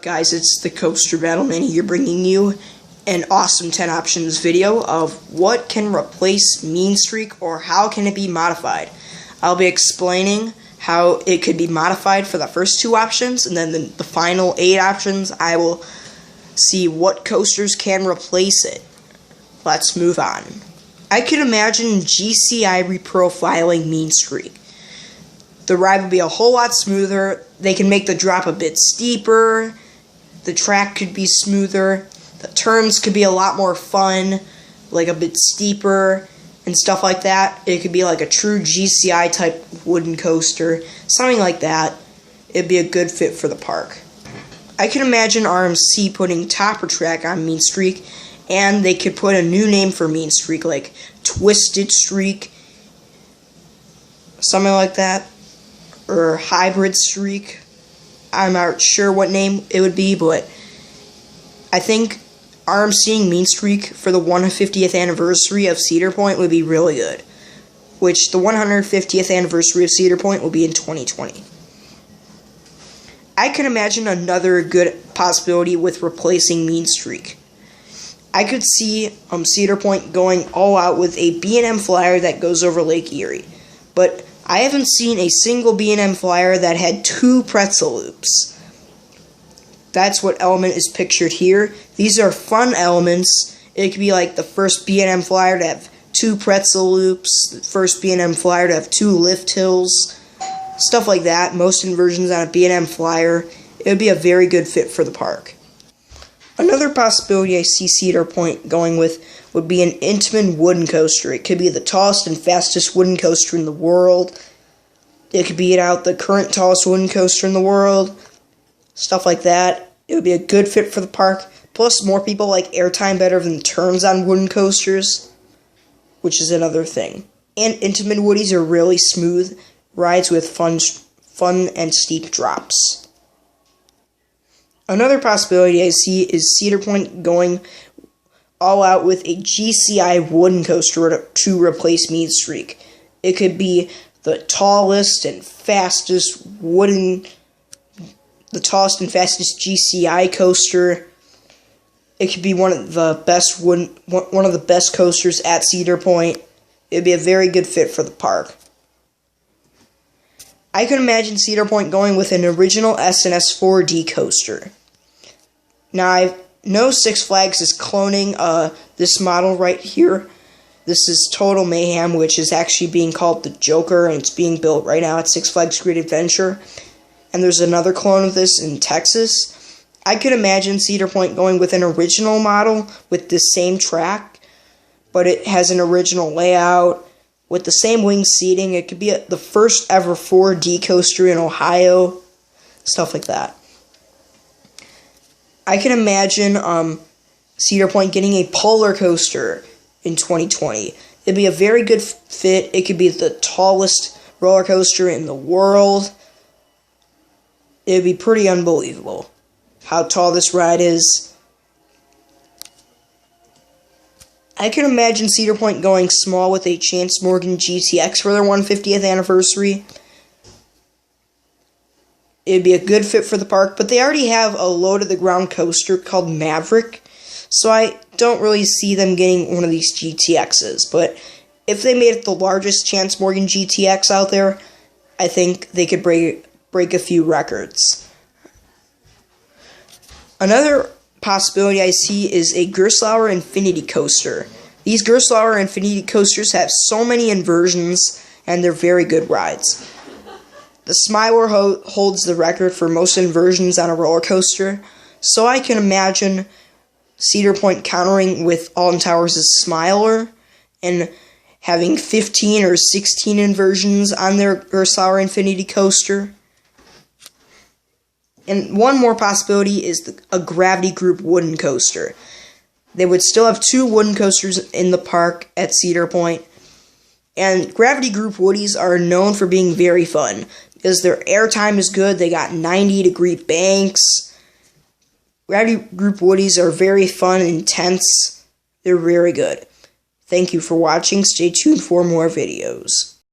guys, it's the Coaster Battleman here bringing you an awesome 10 options video of what can replace Mean Streak or how can it be modified. I'll be explaining how it could be modified for the first 2 options, and then the final 8 options I will see what coasters can replace it. Let's move on. I could imagine GCI reprofiling Mean Streak. The ride would be a whole lot smoother. They can make the drop a bit steeper. The track could be smoother. The turns could be a lot more fun, like a bit steeper and stuff like that. It could be like a true GCI type wooden coaster, something like that. It'd be a good fit for the park. I can imagine RMC putting Topper Track on Mean Streak, and they could put a new name for Mean Streak, like Twisted Streak, something like that, or Hybrid Streak. I'm not sure what name it would be, but I think RMCing Mean Streak for the 150th anniversary of Cedar Point would be really good, which the 150th anniversary of Cedar Point will be in 2020. I can imagine another good possibility with replacing Mean Streak. I could see Cedar Point going all out with a B&M flyer that goes over Lake Erie, but I haven't seen a single B&M flyer that had 2 pretzel loops. That's what element is pictured here. These are fun elements. It could be like the first B&M flyer to have 2 pretzel loops, the first B&M flyer to have 2 lift hills, stuff like that. Most inversions on a B&M flyer. It would be a very good fit for the park. Another possibility I see Cedar Point going with would be an Intamin wooden coaster. It could be the tallest and fastest wooden coaster in the world. It could beat out the current tallest wooden coaster in the world. Stuff like that. It would be a good fit for the park. Plus, more people like airtime better than turns on wooden coasters, which is another thing. And Intamin Woodies are really smooth rides with fun and steep drops. Another possibility I see is Cedar Point going all out with a GCI wooden coaster to replace Mean Streak. It could be the tallest and fastest GCI coaster. It could be one of the best coasters at Cedar Point. It'd be a very good fit for the park. I could imagine Cedar Point going with an original SNS 4D coaster. Now, I know Six Flags is cloning this model right here. This is Total Mayhem, which is actually being called the Joker, and it's being built right now at Six Flags Great Adventure. And there's another clone of this in Texas. I could imagine Cedar Point going with an original model with the same track, but it has an original layout with the same wing seating. It could be the first ever 4D coaster in Ohio, stuff like that. I can imagine Cedar Point getting a polar coaster in 2020. It'd be a very good fit. It could be the tallest roller coaster in the world. It'd be pretty unbelievable how tall this ride is. I can imagine Cedar Point going small with a Chance Morgan GTX for their 150th anniversary. It'd be a good fit for the park, but they already have a low-to-the-ground coaster called Maverick, so I don't really see them getting one of these GTXs. But if they made it the largest Chance Morgan GTX out there, I think they could break a few records. Another possibility I see is a Gerstlauer Infinity Coaster. These Gerstlauer Infinity Coasters have so many inversions, and they're very good rides. The Smiler holds the record for most inversions on a roller coaster, so I can imagine Cedar Point countering with Alton Towers' Smiler and having 15 or 16 inversions on their Gerstlauer Infinity Coaster. And one more possibility is a Gravity Group wooden coaster. They would still have 2 wooden coasters in the park at Cedar Point. And Gravity Group Woodies are known for being very fun, because their airtime is good. They got 90-degree banks. Gravity Group Woodies are very fun and intense. They're very good. Thank you for watching. Stay tuned for more videos.